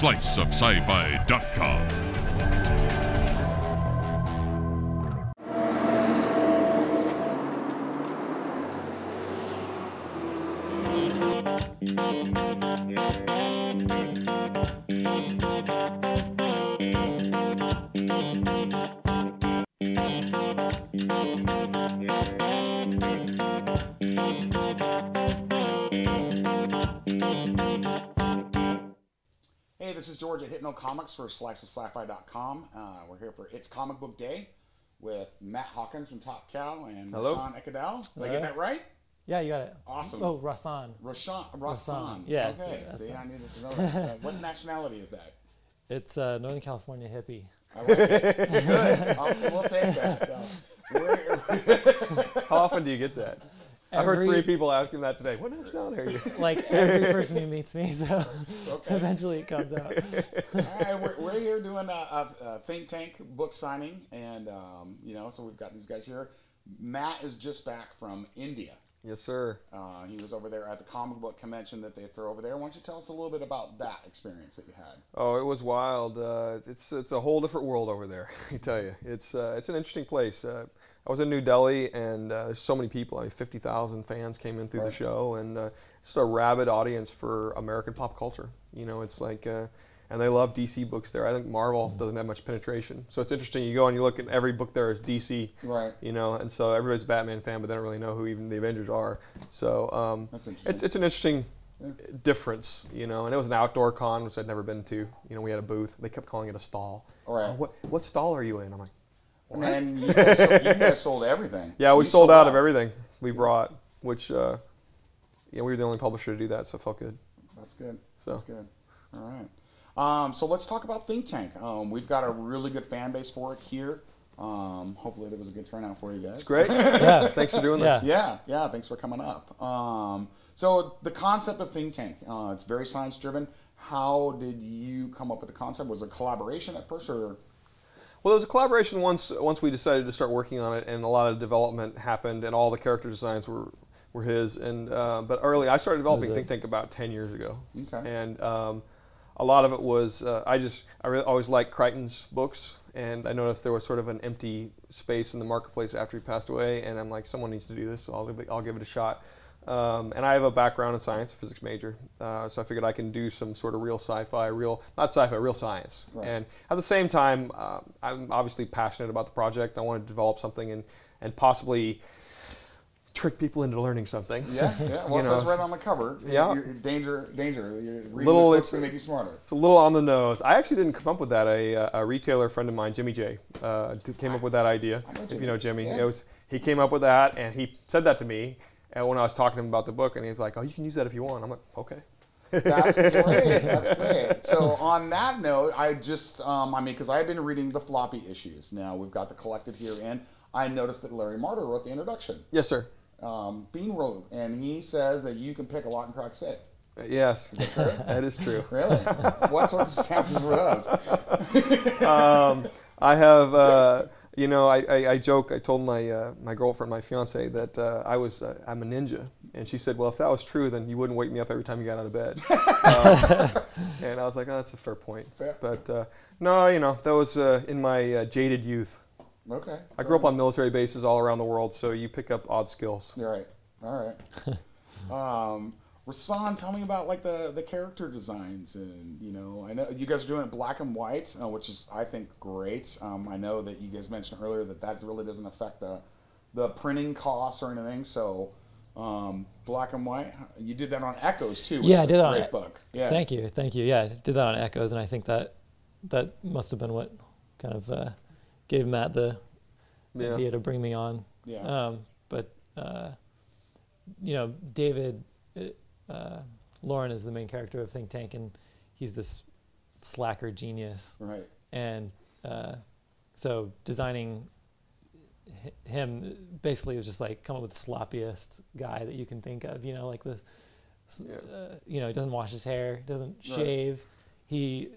sliceofscifi.com. Hey, this is George at Hypno Comics for SliceofSciFi.com. We're here for It's Comic Book Day with Matt Hawkins from Top Cow and Rahsan Ekedal. Did I get that right? Yeah, you got it. Awesome. Oh, Rahsan. Rahsan. Yeah. Okay, see, I needed to know that. What nationality is that? It's Northern California hippie. I like it. Good. We'll take that. How often do you get that? I've heard 3 people asking that today. What nationality are you? Like every person who meets me, so eventually it comes out. All right, we're here doing a think tank book signing, and so we've got these guys here. Matt is just back from India. Yes, sir. He was over there at the comic book convention that they throw over there. Why don't you tell us a little bit about that experience that you had? Oh, it was wild. It's a whole different world over there. I tell you, it's an interesting place. I was in New Delhi, and there's so many people. I mean, 50,000 fans came in through the show, and just a rabid audience for American pop culture. You know, it's like, and they love DC books there. I think Marvel doesn't have much penetration, so it's interesting. You go and you look, and every book there is DC. Right. You know, and so everybody's a Batman fan, but they don't really know who even the Avengers are. So that's interesting. It's an interesting difference, you know. And it was an outdoor con, which I'd never been to. You know, we had a booth. They kept calling it a stall. All right. What stall are you in? I'm like, what? And you guys sold everything. Yeah, we sold out of everything we brought, which we were the only publisher to do that, so it felt good. That's good. That's good. All right. So let's talk about Think Tank. We've got a really good fan base for it here. Hopefully it was a good turnout for you guys. It's great. Yeah, thanks for doing this. Yeah, thanks for coming up. So the concept of Think Tank, it's very science driven. How did you come up with the concept? Was it a collaboration at first, or? Well, there was a collaboration once we decided to start working on it, and a lot of development happened, and all the character designs were his. And but early, I started developing Think Tank about 10 years ago. Okay. And a lot of it was I always liked Crichton's books, and I noticed there was sort of an empty space in the marketplace after he passed away, and I'm like, someone needs to do this, so I'll give it a shot. And I have a background in science, physics major, so I figured I can do some sort of real sci-fi, real science. Right. And at the same time, I'm obviously passionate about the project. I want to develop something and possibly trick people into learning something. Yeah. Well, it says right on the cover. Yeah. Danger. Reading this book's going to make you smarter. It's a little on the nose. I actually didn't come up with that. A retailer friend of mine, Jimmy J, came up with that idea. If you know Jimmy. Yeah. He came up with that, and he said that to me. And when I was talking to him about the book, and he's like, "Oh, you can use that if you want." I'm like, "Okay." That's great. That's great. So on that note, I just, because I've been reading the floppy issues. Now we've got the collected here, and I noticed that Larry Marder wrote the introduction. Yes, sir. Bean wrote, and he says that you can pick a lock and crack safe. Yes. Is that true? That is true. Really? What circumstances were those? I have. I joke. I told my girlfriend, my fiance, that I'm a ninja, and she said, "Well, if that was true, then you wouldn't wake me up every time you got out of bed." And I was like, "Oh, that's a fair point." Fair. But no, that was in my jaded youth. Okay. I grew up on military bases all around the world, so you pick up odd skills. You're right. All right. Rahsan, tell me about like the character designs, and I know you guys are doing it black and white, which is I think great. I know that you guys mentioned earlier that really doesn't affect the printing costs or anything. So black and white, you did that on Echoes too. Which I did that on great book. Yeah. Thank you. Yeah, I did that on Echoes, and I think that must have been what kind of gave Matt the idea to bring me on. Yeah. David. Lauren is the main character of Think Tank, and he's this slacker genius. Right. And so designing him basically was just like come up with the sloppiest guy that you can think of. Like this. He doesn't wash his hair, doesn't shave. He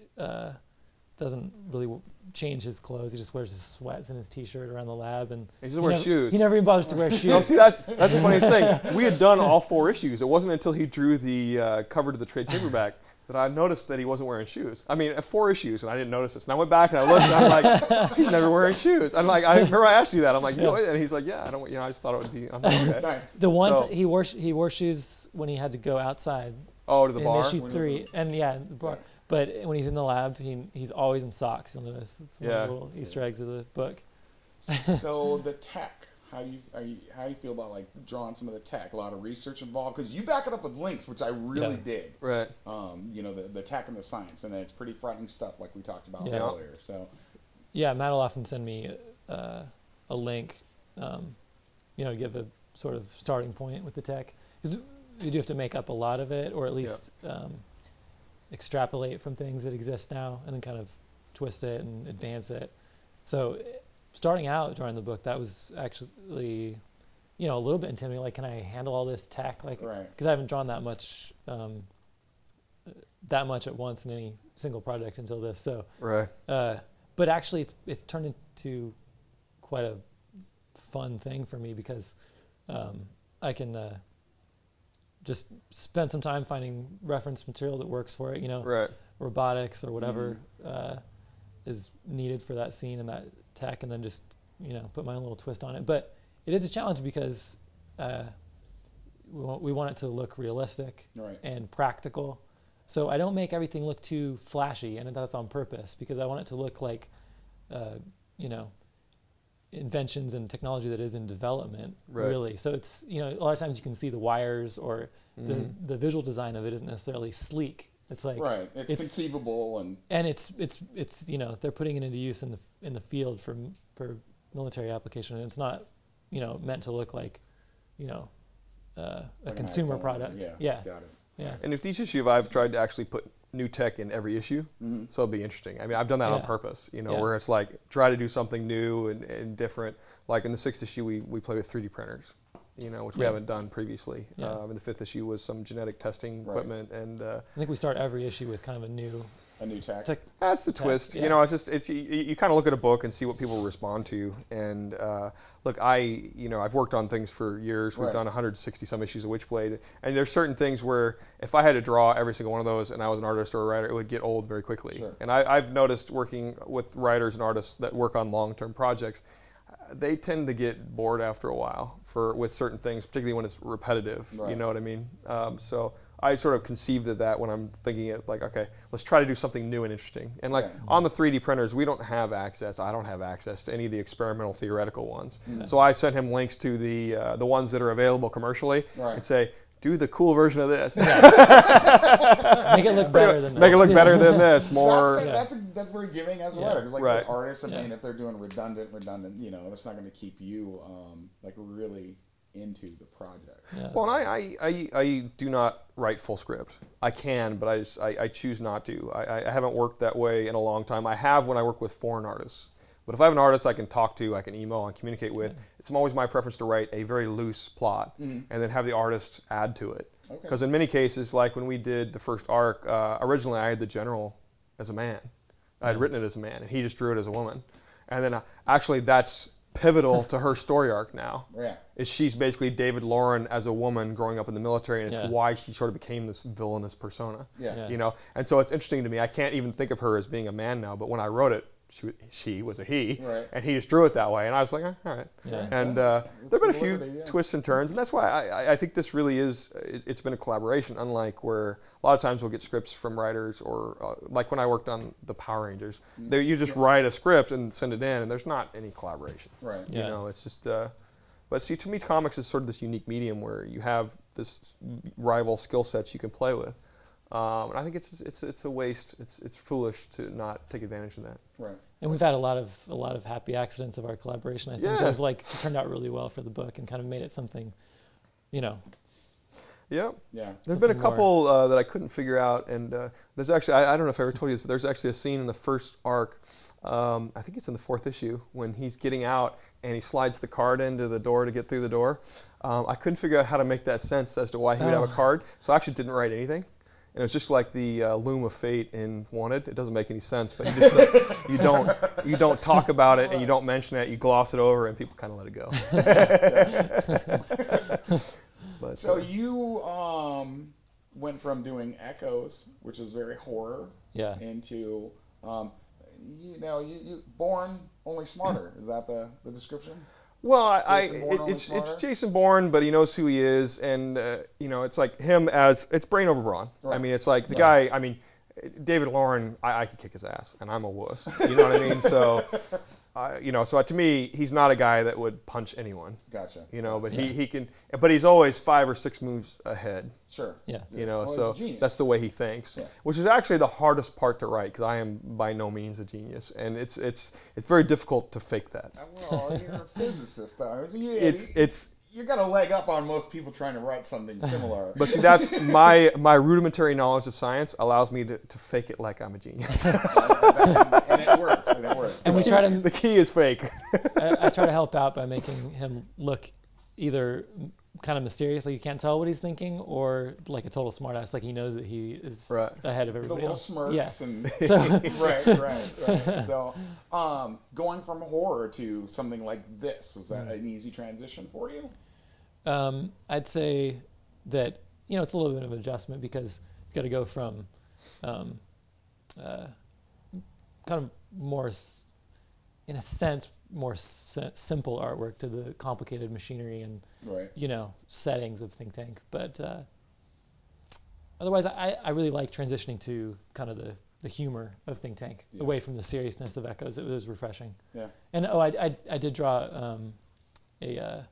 doesn't really change his clothes. He just wears his sweats and his t-shirt around the lab, and he doesn't wear shoes. He never even bothers to wear shoes. No, see, that's the funniest thing. We had done all 4 issues. It wasn't until he drew the cover to the trade paperback that I noticed that he wasn't wearing shoes. I mean, 4 issues, and I didn't notice this. And I went back and I looked, and I'm like, he's never wearing shoes. I'm like, I remember I asked you that. I'm like, you know, and he's like, yeah, I don't, I just thought it would be. I'm like, okay. Nice. The ones he wore shoes when he had to go outside. Oh, to the bar. Issue 3, and the bar. Yeah. But when he's in the lab, he's always in socks. You'll notice it's one of the little Easter eggs of the book. So the tech. How do you feel about like drawing some of the tech? A lot of research involved because you back it up with links, which I really dig. Right. You know the tech and the science, and it's pretty frightening stuff, like we talked about earlier. So. Yeah, Matt will often send me a link, you know, to give a sort of starting point with the tech, because you do have to make up a lot of it, or at least extrapolate from things that exist now, and then kind of twist it and advance it. So. Starting out drawing the book, that was actually, you know, a little bit intimidating. Like, can I handle all this tech? Like, because I haven't drawn that much at once in any single project until this. So, but actually, it's turned into quite a fun thing for me because I can just spend some time finding reference material that works for it. You know, robotics or whatever is needed for that scene and that tech, and then just, you know, put my own little twist on it. But it is a challenge because we want it to look realistic and practical. So I don't make everything look too flashy, and that's on purpose because I want it to look like, you know, inventions and technology that is in development, really. So it's, you know, a lot of times you can see the wires or the visual design of it isn't necessarily sleek. It's like it's conceivable and it's you know, they're putting it into use in the field for military application, and it's not, you know, meant to look like, you know, a consumer product. Yeah, got it. Yeah. And if each issue I've tried to actually put new tech in every issue, so it'll be interesting. I mean, I've done that on purpose, you know, where it's like try to do something new and different. Like in the 6th issue, we play with 3D printers, you know, which we haven't done previously. And the 5th issue was some genetic testing equipment, and I think we start every issue with kind of a new tech. That's the twist. You know, it's you kind of look at a book and see what people respond to. And look, I've worked on things for years. We've done 160 some issues of Witchblade, and there's certain things where if I had to draw every single one of those and I was an artist or a writer, it would get old very quickly. And I've noticed working with writers and artists that work on long-term projects, they tend to get bored after a while with certain things, particularly when it's repetitive. You know what I mean? So I sort of conceived of that when I'm thinking it like, okay, let's try to do something new and interesting. And like on the 3D printers, we don't have access. I don't have access to any of the experimental theoretical ones. So I sent him links to the ones that are available commercially and say, do the cool version of this. Make it look better than this. Make it look better than this. More. That's very giving as a writer. Because like artists, I mean, if they're doing redundant, you know, that's not going to keep you like really into the project. Well, and I do not write full script. I can, but I choose not to. I haven't worked that way in a long time. I have when I work with foreign artists. But if I have an artist I can talk to, I can email and communicate with, it's always my preference to write a very loose plot and then have the artist add to it. Because in many cases, like when we did the first arc, originally I had the general as a man. I had written it as a man, and he just drew it as a woman. And then actually that's pivotal to her story arc now. Is she's basically David Lauren as a woman growing up in the military, and it's why she sort of became this villainous persona. You know, and so it's interesting to me. I can't even think of her as being a man now, but when I wrote it, she was a he, and he just drew it that way, and I was like, all right. And there have been a few twists and turns, and that's why I think this really is. It's been a collaboration, unlike where a lot of times we'll get scripts from writers, or like when I worked on the Power Rangers, you just write a script and send it in, and there's not any collaboration. You know, it's just. But see, to me, comics is sort of this unique medium where you have this rival skill sets you can play with. And I think it's a waste. It's foolish to not take advantage of that. And we've had a lot of happy accidents of our collaboration. I think they've like turned out really well for the book and kind of made it something, you know. There've been a couple that I couldn't figure out, and there's actually I don't know if I ever told you this, but there's actually a scene in the first arc. I think it's in the 4th issue when he's getting out and he slides the card into the door to get through the door. I couldn't figure out how to make that sense as to why he would have a card, so I actually didn't write anything. And it's just like the loom of fate in Wanted. It doesn't make any sense, but you don't talk about it and you don't mention it. You gloss it over, and people kind of let it go. But, so you went from doing Echoes, which is very horror, into you Bourne only smarter. Is that the description? Well, it's Jason Bourne, but he knows who he is, and it's like him as it's brain over brawn. Right. I mean, it's like the guy. I mean, David Lauren, I could kick his ass, and I'm a wuss. You know what I mean? So, so to me, he's not a guy that would punch anyone. Gotcha. But he can, but he's always 5 or 6 moves ahead. Sure. Yeah. So that's the way he thinks, which is actually the hardest part to write, because I am by no means a genius, and it's very difficult to fake that. Well, you're a physicist, though. You got a leg up on most people trying to write something similar. But see, that's my rudimentary knowledge of science allows me to fake it like I'm a genius. and it works. And we try to. The key is fake. I try to help out by making him look either kind of mysterious, like you can't tell what he's thinking, or like a total smartass, like he knows that he is ahead of everybody else. The little smirks and right. So, going from horror to something like this, was that an easy transition for you? I'd say that it's a little bit of an adjustment, because you've got to go from kind of more, in a sense, more simple artwork to the complicated machinery and settings of Think Tank. But otherwise, I really like transitioning to kind of the humor of Think Tank, away from the seriousness of Echoes. It was refreshing. Yeah. And I did draw a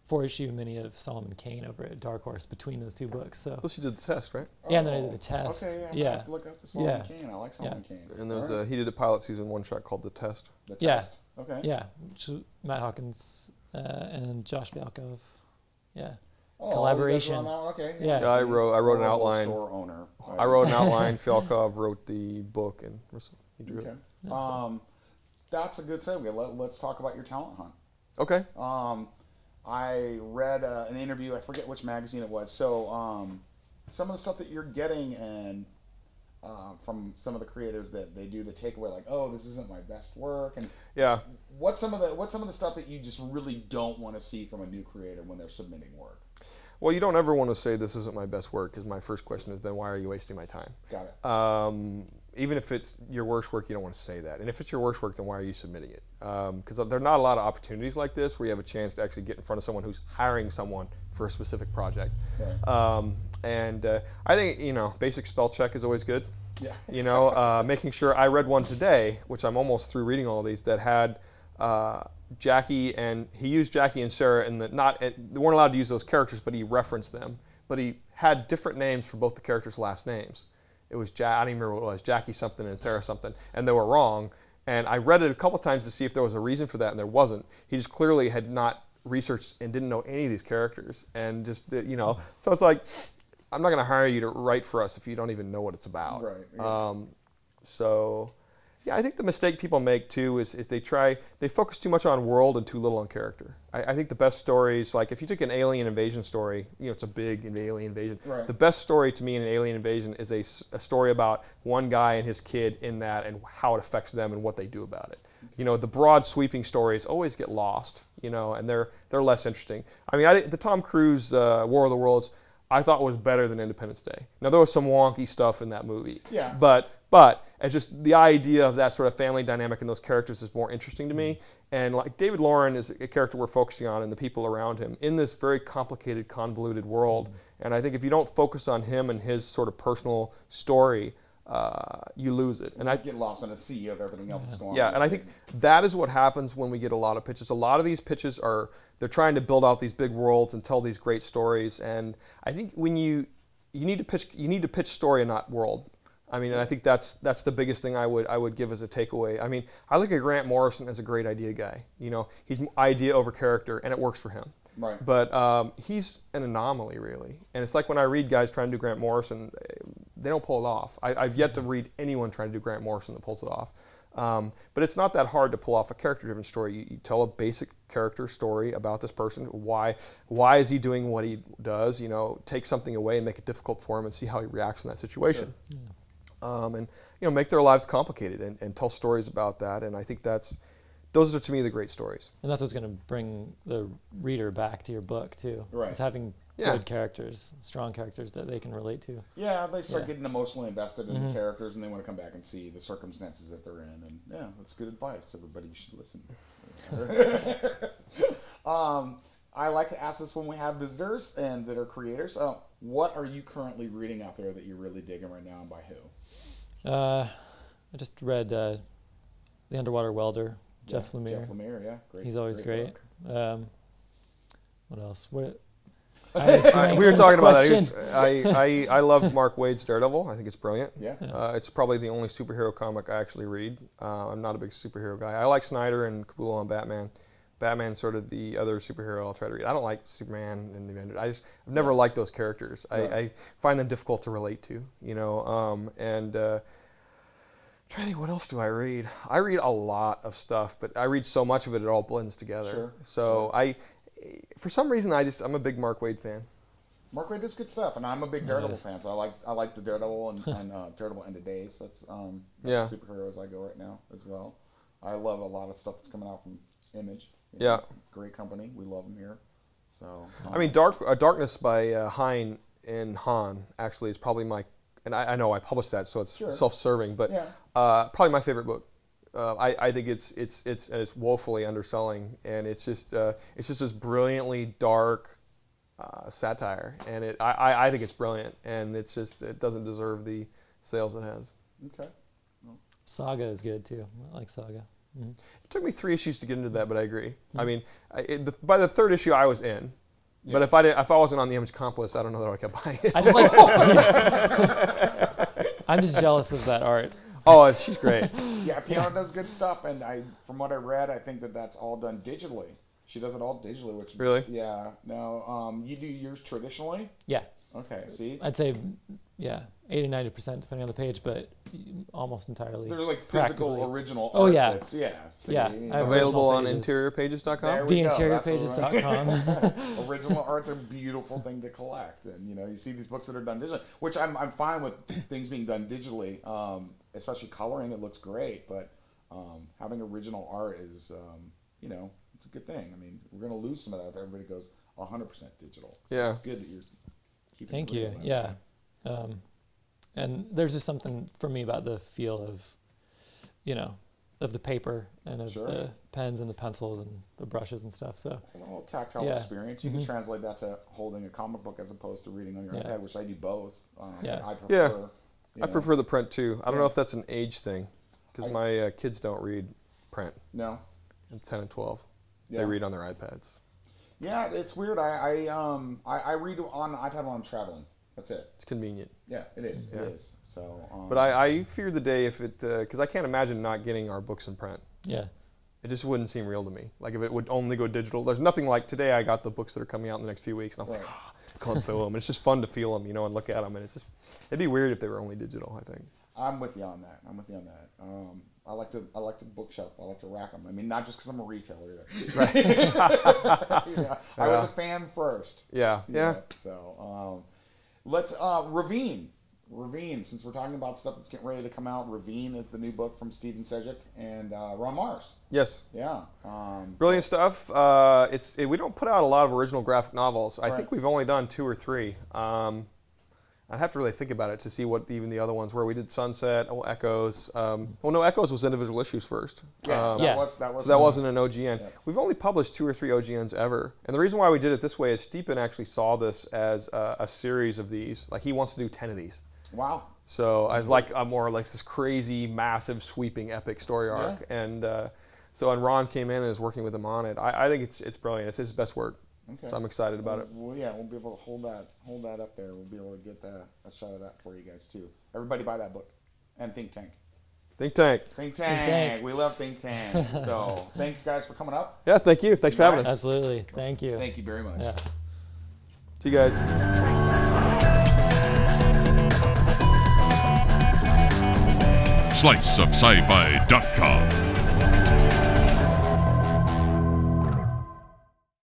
4-issue mini of Solomon Kane over at Dark Horse between those 2 books. So plus you did the test, right? Yeah, and then I did the test. Okay, yeah. I have to look up the Solomon Kane. I like Solomon Kane. And there's he did a pilot season 1 shot called The Test. The Test. Okay. Yeah, Matt Hawkins and Josh Fialkov. Yeah. Oh, collaboration. You guys were on that one? Okay. Yeah. I wrote an outline. Store owner. I wrote an outline. Fialkov wrote the book, and he drew it. That's a good segue. Let's talk about your talent hunt. Okay. I read an interview, I forget which magazine it was. So some of the stuff that you're getting and from some of the creators that they do the takeaway, like, oh, this isn't my best work, and what's some of the stuff that you just really don't want to see from a new creator when they're submitting work? Well, you don't ever want to say this isn't my best work, because my first question is, then why are you wasting my time? Got it. Even if it's your worst work, you don't want to say that. And if it's your worst work, then why are you submitting it? Because there are not a lot of opportunities like this where you have a chance to actually get in front of someone who's hiring someone for a specific project. Right. I think, basic spell check is always good. Yeah. Making sure. I read one today, which I'm almost through reading all of these, that had Jackie, and he used Jackie and Sarah, and they weren't allowed to use those characters, but he referenced them. But he had different names for both the characters' last names. It was I don't even remember what it was, Jackie something and Sarah something, and they were wrong. And I read it a couple times to see if there was a reason for that, and there wasn't. He just clearly had not researched and didn't know any of these characters, and just so it's like, I'm not going to hire you to write for us if you don't even know what it's about. Right. Yeah. I think the mistake people make too is they focus too much on world and too little on character. I think the best stories, like if you took an alien invasion story, it's a big alien invasion. Right. The best story to me in an alien invasion is a story about one guy and his kid in that, and how it affects them and what they do about it. The broad sweeping stories always get lost, and they're less interesting. I mean, the Tom Cruise War of the Worlds, I thought was better than Independence Day. Now there was some wonky stuff in that movie. Yeah. But it's just the idea of that sort of family dynamic in those characters is more interesting to me. And like David Lauren is a character we're focusing on, and the people around him in this very complicated, convoluted world. And I think if you don't focus on him and his sort of personal story, you lose it. And I get lost in a sea of everything else that's going on. Yeah, and I think that is what happens when we get a lot of pitches. A lot of these pitches they're trying to build out these big worlds and tell these great stories. And I think when you need to pitch story and not world. I mean, and I think that's the biggest thing I would give as a takeaway. I mean, I look at Grant Morrison as a great idea guy. He's idea over character, and it works for him. Right. But he's an anomaly, really. And it's like when I read guys trying to do Grant Morrison, they don't pull it off. I've yet to read anyone trying to do Grant Morrison that pulls it off. But it's not that hard to pull off a character-driven story. You tell a basic character story about this person. Why is he doing what he does? Take something away and make it difficult for him, and see how he reacts in that situation. Sure. Yeah. And make their lives complicated and tell stories about that. And I think those are to me the great stories. And that's what's going to bring the reader back to your book too. Right. Is having good characters, strong characters that they can relate to. Yeah, they start getting emotionally invested in the characters, and they want to come back and see the circumstances that they're in. And yeah, that's good advice. Everybody, you should listen. I like to ask this when we have visitors and that are creators. What are you currently reading out there that you're really digging right now, and by who? I just read The Underwater Welder, Jeff Lemire. Jeff Lemire, yeah, great. He's always great. What else? We were talking about that. I love Mark Waid's Daredevil. I think it's brilliant. Yeah. It's probably the only superhero comic I actually read. I'm not a big superhero guy. I like Snyder and Capullo on Batman. Batman's sort of the other superhero I'll try to read. I don't like Superman and the Avengers. I've never liked those characters. I find them difficult to relate to, you know. Trying to think, what else do I read? I read a lot of stuff, but I read so much of it all blends together. Sure. So for some reason, I'm a big Mark Waid fan. Mark Waid does good stuff, and I'm a big Daredevil fan. So I like the Daredevil and Daredevil End of Days. That's superheroes I go right now as well. I love a lot of stuff that's coming out from Image. Great company. We love them here. So I mean, Darkness by Hein and Han actually is probably my. And I know I published that, so it's self-serving, but probably my favorite book. I think it's woefully underselling, and it's just this brilliantly dark satire, and I think it's brilliant, and it doesn't deserve the sales it has. Okay. Well. Saga is good too. I like Saga. Mm-hmm. It took me 3 issues to get into that, but I agree. Mm-hmm. I mean, by the 3rd issue, I was in. Yeah. But if I wasn't on the Image comp list, I don't know that I kept buying it. I'm just jealous of that art. Oh, she's great. Yeah, Piano does good stuff, and from what I read, I think that's all done digitally. She does it all digitally, which really, yeah. No, you do yours traditionally. Yeah. Okay. See, I'd say 80-90% depending on the page, but almost entirely. There's like physical original art. Oh yeah. That's, yeah. See, available on interiorpages.com. TheInteriorPages.com. Original art's a beautiful thing to collect, and you see these books that are done digitally, which I'm fine with things being done digitally, especially coloring. It looks great, but having original art is it's a good thing. I mean, we're gonna lose some of that if everybody goes 100% digital. So yeah, it's good that you're keeping. Thank you. Yeah. And there's just something for me about the feel of, of the paper and of the pens and the pencils and the brushes and stuff. So a little tactile experience. You can translate that to holding a comic book as opposed to reading on your iPad, which I do both. I prefer the print too. I don't know if that's an age thing, because my kids don't read print. No. It's 10 and 12. Yeah. They read on their iPads. Yeah, it's weird. I read on iPad while I'm traveling. That's it. It's convenient. Yeah, it is. Yeah. It is. So. But I fear the day if it, because I can't imagine not getting our books in print. Yeah. It just wouldn't seem real to me. Like if it would only go digital. There's nothing like today. I got the books that are coming out in the next few weeks, and I was like, going through them. And it's just fun to feel them, and look at them. And it'd be weird if they were only digital, I think. I'm with you on that. I like the bookshelf. I like to rack them. I mean, not just because I'm a retailer either. Right. I was a fan first. Yeah. So let's Ravine. Since we're talking about stuff that's getting ready to come out, Ravine is the new book from Steven Sejic and Ron Mars. Yes. Yeah. Brilliant stuff. We don't put out a lot of original graphic novels. I think we've only done 2 or 3. I'd have to really think about it to see what even the other ones were. We did Sunset, Echoes. Echoes was individual issues first. That wasn't an OGN. Yeah. We've only published 2 or 3 OGNs ever. And the reason why we did it this way is Stephen actually saw this as a series of these. Like, he wants to do 10 of these. Wow. So as like a more like this crazy, massive, sweeping, epic story arc. Yeah. And Ron came in and is working with him on it. I think it's brilliant. It's his best work. Okay. So I'm excited about it. Well, yeah, we'll be able to hold that up there. We'll be able to get a shot of that for you guys too. Everybody buy that book. And Think Tank. Think Tank. Think Tank. We love Think Tank. So thanks guys for coming up. Yeah, thank you. Thanks for having us. Absolutely. Thank you. Thank you very much. Yeah. See you guys. SliceofSciFi.com